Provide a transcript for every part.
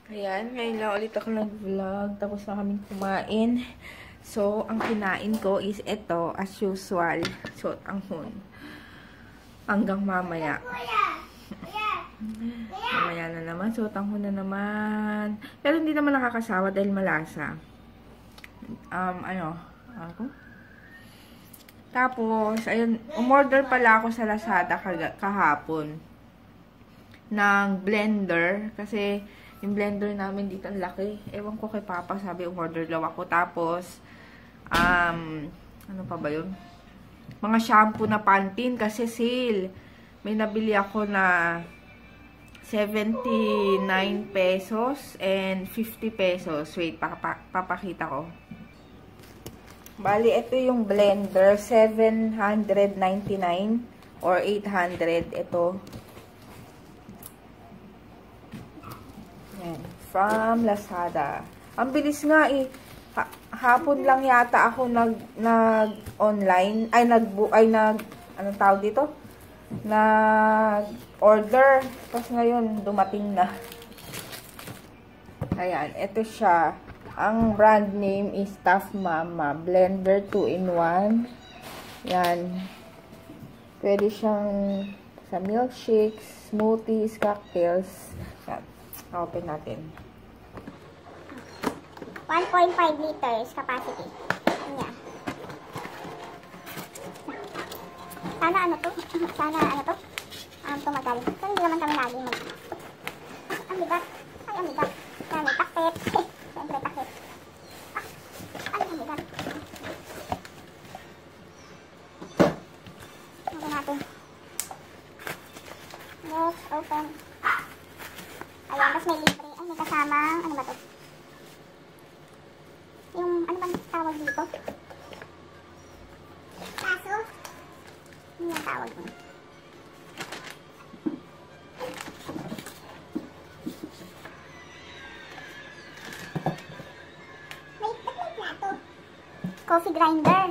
Ayan, ngayon lang ulit ako nag-vlog. Tapos na kaming kumain. So, ang kinain ko is ito, as usual. So, anghon. Hanggang mamaya. Mamaya na naman. So, anghon na naman. Pero hindi naman nakakasawa dahil malasa. Tapos, ayun, umorder pala ako sa Lazada kahapon ng blender. Kasi, yung blender namin dito ang laki. Ewan ko kay Papa, sabi umorder daw ako. Tapos, ano pa ba yun? Mga shampoo na Pantene kasi sale. May nabili ako na 79 pesos and 50 pesos. Wait, papakita ko. Bali, ito yung blender. 799 or 800. Ito. Yan. From Lazada. Ang bilis nga eh. Hapon lang yata ako nag-online. Anong tawag dito? Nag-order. Tapos ngayon, dumating na. Ayan. Ito siya. Ang brand name is Tough Mama. Blender 2-in-1. Yan. Pwede siyang sa milkshakes, smoothies, cocktails. Yan. Open natin. 1.5 liters capacity. Yan. Sana ano to? Tumagal. Kasi hindi naman kami lagi mag... Ang bigat. Ay, ang bigat. Yan, takip. Siyempre, takip. Ay, ang bigat. Open natin. Let's open. Ayan, tapos may libre. Ay, may kasamang, ano ba to? Yung, ano bang tawag dito? Kaso? Ano yung tawag mo? Wait, ba't may plato? Coffee grinder.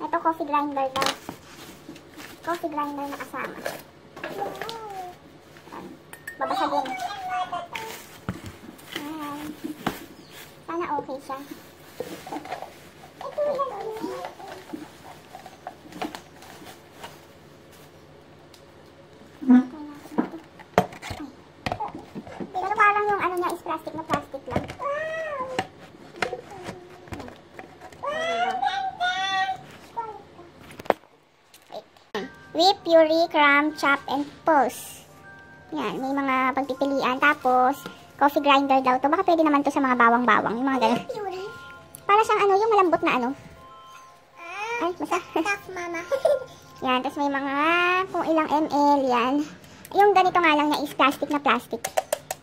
Ito, coffee grinder daw. Coffee grinder na kasama. Babasagin. Ayan. Sana okay siya. Pero parang yung ano niya is plastic na plastic lang. Whip, puree, crumb, chop, and pulse. Yan, may mga pagpipilian. Tapos, coffee grinder daw to. Baka pwede naman to sa mga bawang-bawang. Yung mga ganun. Para siyang ano, yung malambot na ano. Ay, basta. Tough Mama. Yan, tapos may mga kung ilang ml, yan. Yung ganito nga lang niya is plastic na plastic.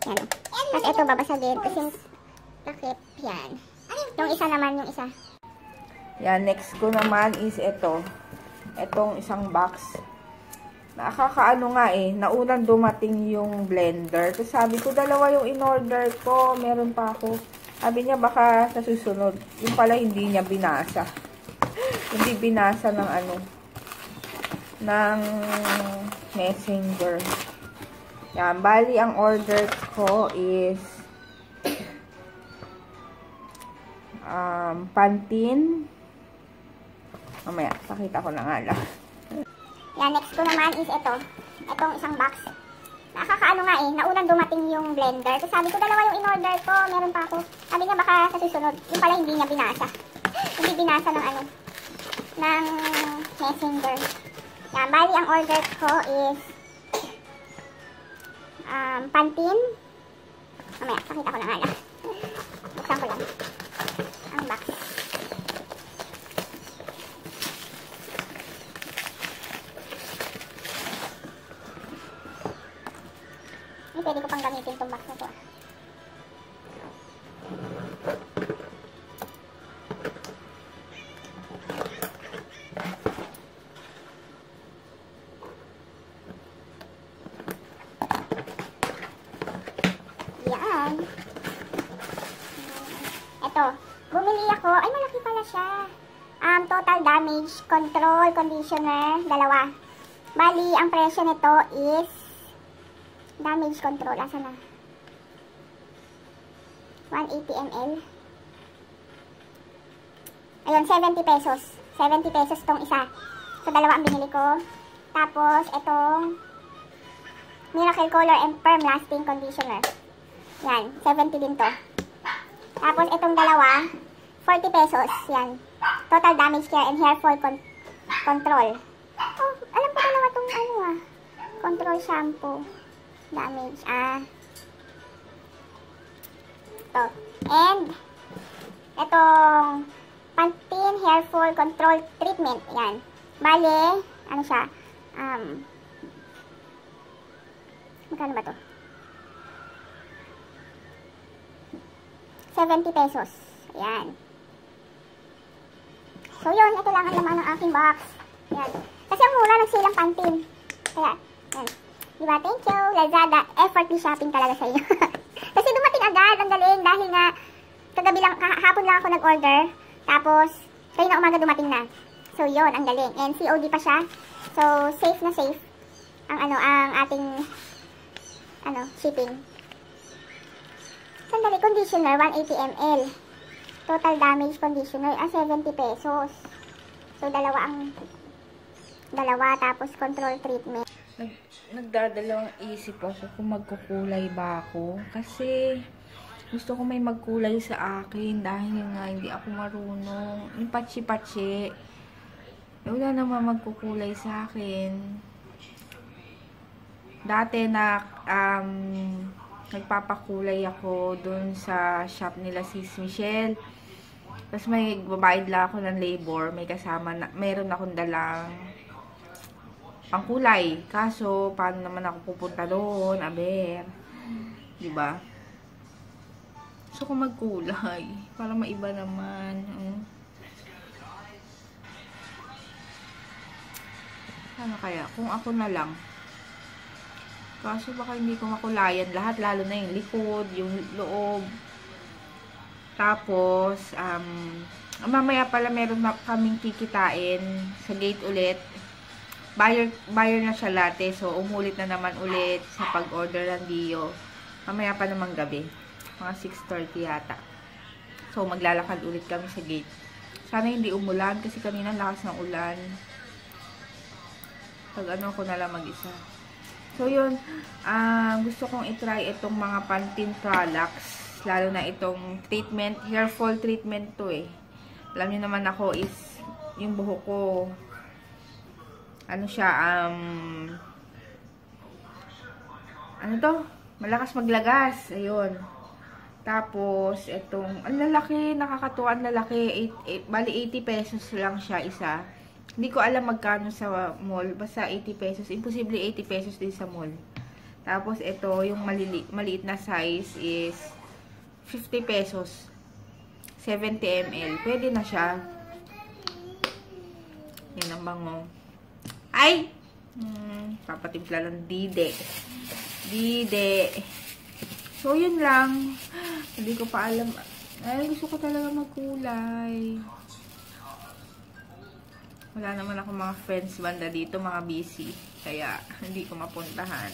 Yan. Tapos ito, babasagin. Kasi takip. Yan. Yung isa naman, yung isa. Yan, next ko naman is ito. Itong isang box. Nakakaano nga eh. Naunang dumating yung blender. Tapos sabi ko, dalawa yung in-order ko. Meron pa ako. Sabi niya, baka sa susunod. Yung pala, hindi niya binasa. Hindi binasa ng ano. Ng messenger. Yan. Bali, ang order ko is Pantene. Mamaya, pakita ko na nga lang. Yan, next ko naman is ito. Itong isang box. Nakakaano nga eh, naunang dumating yung blender. Tapos sabi ko, dalawa yung in-order ko, meron pa ako. Sabi niya, baka sa susunod. Yung pala, hindi niya binasa. Hindi binasa ng ano, ng messenger. Yan, bali ang order ko is Pantene. Mamaya, pakita ko na nga lang. Buksan ko lang. Ang box. Pwede ko pang gamitin itong box na ito. Yan. Ito. Bumili ako. Ay, malaki pala siya. Total damage control conditioner. Dalawa. Bali, ang presyo nito is damage control. Asa na? 180 ml. Ayun, 70 pesos. 70 pesos tong isa. So, dalawa ang binili ko. Tapos, itong Miracle Color and Firm Lasting Conditioner. Yan, 70 din to. Tapos, itong dalawa, 40 pesos. Yan. Total Damage Care and Hair Fall Control. Oh, alam ko dalawa tong ano ah. Control Shampoo. Damage. Ito. And, itong Pantene Hair Fall Control Treatment. Yan. Bale, ano siya? Magkano ba to? 70 pesos. Ayan. So, yun. Ito lang ang laman ng aking box. Ayan. Kasi ang mura ng silang Pantene. Kaya, ayan. Diba? Thank you. Lazada. Effortless shopping talaga sa iyo. Kasi dumating agad. Ang galing. Dahil nga, kagabi lang, kahapon lang ako nag-order. Tapos, kayo na umaga dumating na. So, yun. Ang galing. And COD pa siya. So, safe na safe. Ang ating, shipping. Sandali, conditioner, 180 ml. Total damage conditioner, 70 pesos. So, dalawa, tapos control treatment. Nagdadalawang isip ako kung magkukulay ba ako. Kasi, gusto ko may magkulay sa akin dahil nga hindi ako marunong. Yung patsi-patsi. Wala naman magkukulay sa akin. Dati na, nagpapakulay ako dun sa shop nila Sis Michelle. Tapos may babayad lang ako ng labor. May kasama na, meron akong dalang pangkulay. Kaso, paano naman ako pupunta doon? Aber. Diba? Gusto ko magkulay. Para maiba naman. Ano kaya? Kung ako na lang. Kaso baka hindi ko makulayan lahat, lalo na yung likod, yung loob. Tapos, mamaya pala meron na kaming kikitain sa gate ulit. Buyer na siya latte, so umulit na naman ulit sa pag-order ng Dio. Mamaya pa namang gabi, mga 6:30 yata. So, maglalakad ulit kami sa gate. Sana hindi umulan, kasi kanina lakas ng ulan. Pag ko na lang mag-isa. So, yun. Gusto kong itry itong mga Pantene products. Lalo na itong treatment. Hair fall treatment to eh. Alam niyo naman ako is yung buhok ko. Ano siya? Ano to? Malakas maglagas. Ayun. Tapos, itong, ang lalaki. Nakakatuwa ang lalaki. Bali, 80 pesos lang siya isa. Hindi ko alam magkano sa mall. Basta 80 pesos. Imposible 80 pesos din sa mall. Tapos, ito, yung maliit na size is 50 pesos. 70 ml. Pwede na siya. Yan ang bango. Ay! Papatimpla ng dide. Dide. So, yun lang. Hindi ko pa alam. Ay, gusto ko talaga magkulay. Wala naman ako mga friends banda dito, mga busy. Kaya, hindi ko mapuntahan.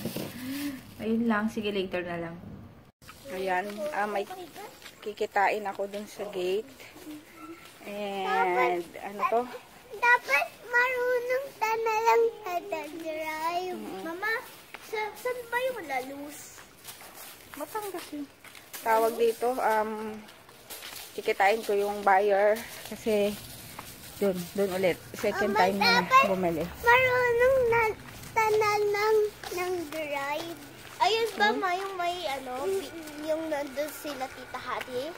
Ayun lang. Sige, later na lang. Ayan. May kikitain ako dun sa gate. And, ano to? Dapat marunong ka na lang drive. Mama, saan ba yung lalus? Batangas yun. Tawag dito, kikitain ko yung buyer. Kasi, doon ulit. Second time na bumili. Marunong na ng drive. Ayun ba, ma, yung may, yung nandun sila Tita Hattie?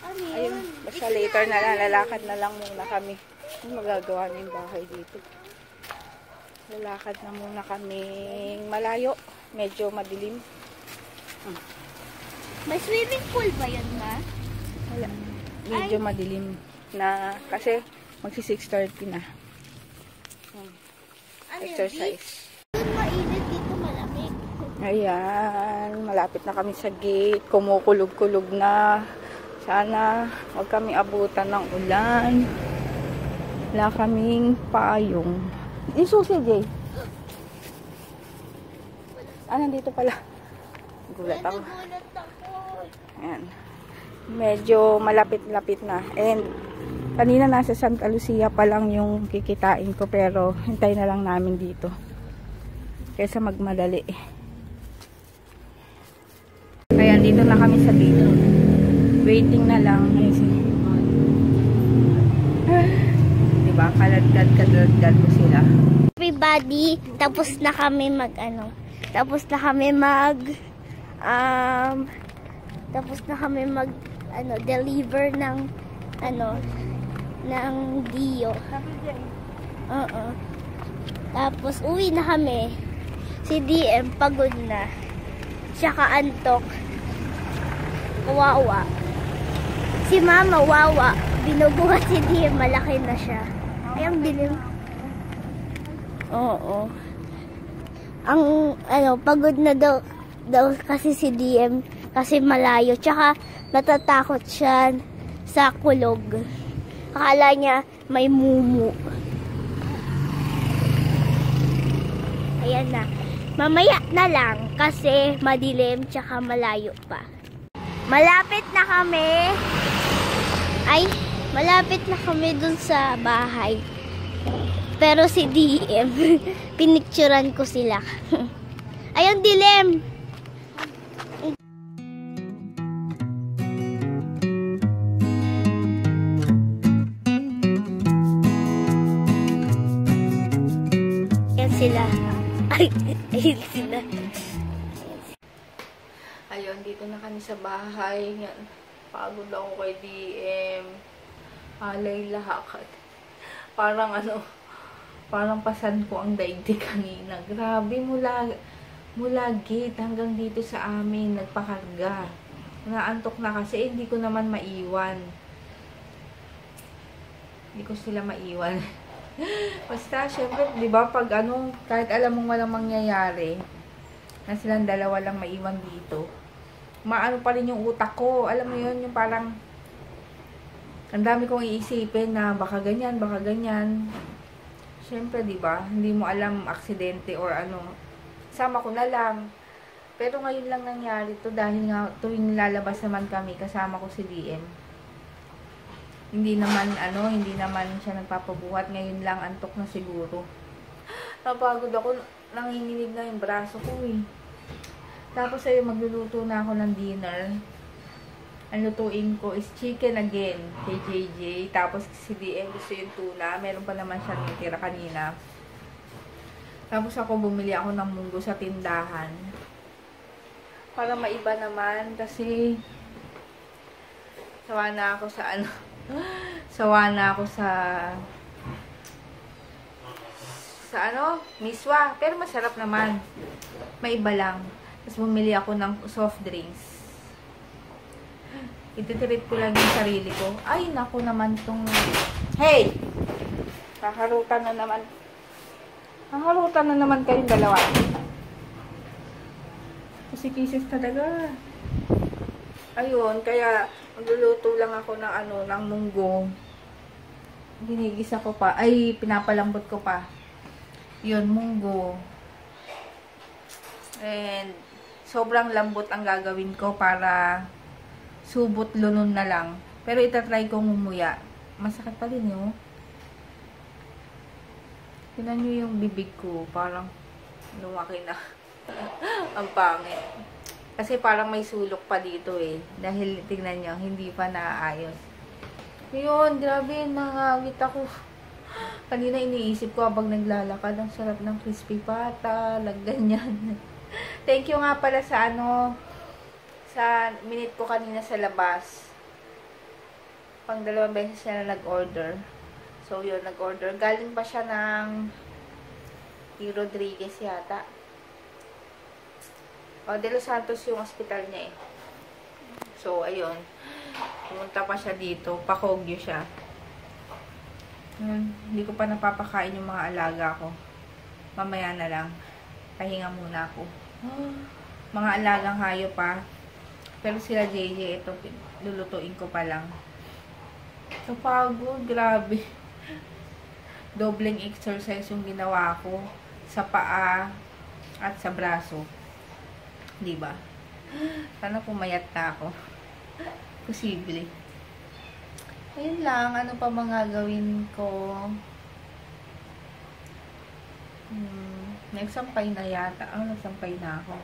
Ayun, basta later na lang, lalakad na lang muna kami. Ano magagawa na yung bahay dito? Lalakad na muna kaming malayo. Medyo madilim. May swimming pool ba yun, ma? Wala. Medyo madilim na kasi magsi 6:30 na. Exercise. Mainit dito, malamig. Ayan, malapit na kami sa gate. Kumukulog-kulog na. Sana huwag kami abutan ng ulan. Wala kaming payong. Yung susi, Jay. Nandito pala. Gulat ako. Nagulat ako. Ayan. Medyo malapit-lapit na. And kanina nasa Santa Lucia pa lang yung kikitain ko, pero hintay na lang namin dito kaysa magmadali. Kaya dito na kami sa dito. Waiting na lang. Diba? Kaladkad ko sila. Everybody, tapos na kami deliver ng ng Dio. Tapos uwi na kami. Si DM pagod na. Tsaka antok. Wawa. Si Mama wawa. Binubuhat si DM, malaki na siya. Ayang dilim. Oo. Ang pagod na daw kasi si DM kasi malayo. Tsaka natatakot siya sa kulog. Akala niya may mumu. Ayan na. Mamaya na lang kasi madilim tsaka malayo pa. Malapit na kami dun sa bahay. Pero si DM, pinicturan ko sila. Ayun, dilim! Ayan sila. Ayun sila. Ayun, dito na kami sa bahay. Yan. Pagod ako kay DM. Alay lahat. Parang pasan ko ang daigdig kanina. Grabe, mula gate hanggang dito sa amin, nagpakarga. Naantok na kasi, hindi ko naman maiwan. Hindi ko sila maiwan. Basta, syempre, di ba, pag kahit alam mong walang mangyayari, na silang dalawa lang maiwan dito, maano pa rin yung utak ko. Alam mo yun, yung parang, ang dami kong iisipin na baka ganyan. Syempre, di ba? Hindi mo alam aksidente or sama ko na lang. Pero ngayon lang nangyari to dahil nga tuwing lalabas naman kami, kasama ko si DM. Hindi naman siya nagpapabuhat. Ngayon lang, antok na siguro. Napagod ako, nanginginig na yung braso ko eh. Tapos ayun, magluluto na ako ng dinner. Ang lutuin ko is chicken again kay JJ. Tapos si DM gusto yung tuna. Meron pa naman siya natira kanina. Tapos bumili ako ng munggo sa tindahan. Para maiba naman. Kasi sawa na ako sa miswa. Pero masarap naman. Maiba lang. Tapos bumili ako ng soft drinks. Ititirit ko lang yung sarili ko. Ay, naku naman tong... Hey! Kakarutan na naman kayong dalawa. Kasi kisses talaga. Ayun, kaya magluluto lang ako ng munggo. Ginigisa ko pa. Ay, pinapalambot ko pa. Yun, munggo. And, sobrang lambot ang gagawin ko para subot lunon na lang. Pero itatry kong umuya. Masakit pa rin yun. Tingnan nyo yung bibig ko. Parang lumaki na. Ang pangit. Kasi parang may sulok pa dito eh. Dahil tingnan nyo, hindi pa naaayos. Yun, grabe, nangawit ako. Kanina iniisip ko habang naglalakad, ang sarap ng crispy pata, ganyan. Thank you nga pala sa sa minute ko kanina sa labas. Pang 2 beses siya na nag-order. So, yun, nag-order. Galing pa siya ng Rodriguez yata. De Los Santos yung hospital niya eh. So, ayun. Pumunta pa siya dito. Pakogyo siya. Hindi ko pa napapakain yung mga alaga ko. Mamaya na lang. Pahinga muna ako. Mga alagang hayop pa. Pero sila JJ, ito, lulutuin ko pa lang. So, pagod. Grabe. Dobleng exercise yung ginawa ko sa paa at sa braso. Diba? Sana pumayat na ako. Posible. Ayun lang. Ano pa mga gawin ko? Nagsampay na yata. Nagsampay na ako.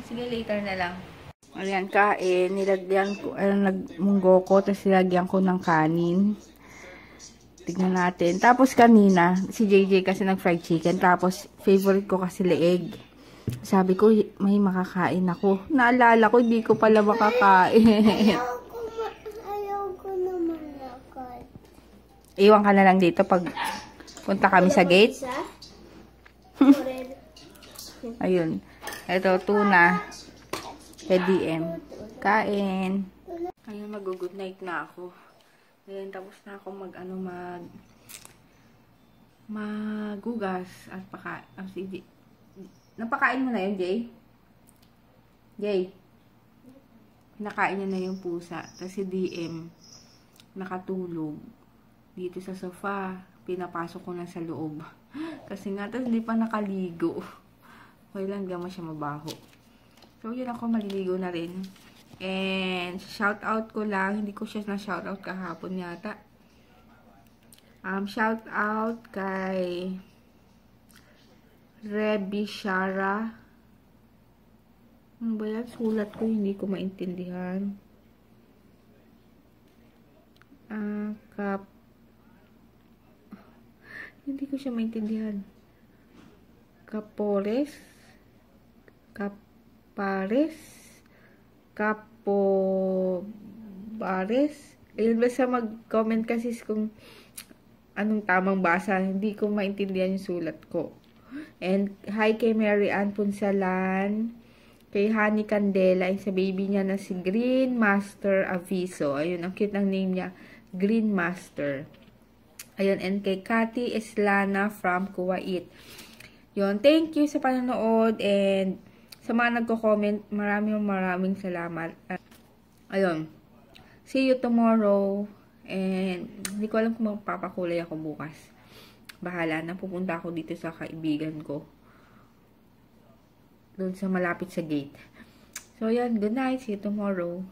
Sige, later na lang. Ayan, kain. Nilagyan ko, nagmunggo ko, tapos nilagyan ko ng kanin. Tignan natin. Tapos kanina, si JJ kasi nag-fried chicken. Tapos, favorite ko kasi leeg. Sabi ko, may makakain ako. Naalala ko, hindi ko pala makakain. Ayaw ko naman lakad. Iwan ka na lang dito pag punta kami sa gate. Ayun. Ito, tuna. KDM. Kain. Ayun, mag-good night na ako. Ayun, tapos na ako magugas at napakain mo na yun, Jay? Jay? Nakain niya na yung pusa. Tapos si DM, nakatulog dito sa sofa. Pinapasok ko na sa loob. Kasi nga, tapos hindi pa nakaligo. Okay lang, di naman siya mabaho. So, yun ako, maliligo na rin. And, shout out ko lang. Hindi ko siya na-shout out kahapon yata. Shout out kay Rebi Shara. Ano ba yan? Sulat ko, hindi ko maintindihan. Hindi ko siya maintindihan. Capares. Ayun, basta mag-comment kasi kung anong tamang basa. Hindi ko maintindihan yung sulat ko. And hi kay Mary Ann Punsalan, kay Honey Candela, sa baby niya na si Green Master Aviso. Ayun, ang cute ng name niya, Green Master. Ayun, and kay Cathy Eslana from Kuwait. Yun, thank you sa panonood, and sa mga nagko-comment, maraming salamat. Ayun, see you tomorrow. And hindi ko alam kung magpapakulay ako bukas. Bahala na, pupunta ako dito sa kaibigan ko. Doon sa malapit sa gate. So, yan, good night. See you tomorrow.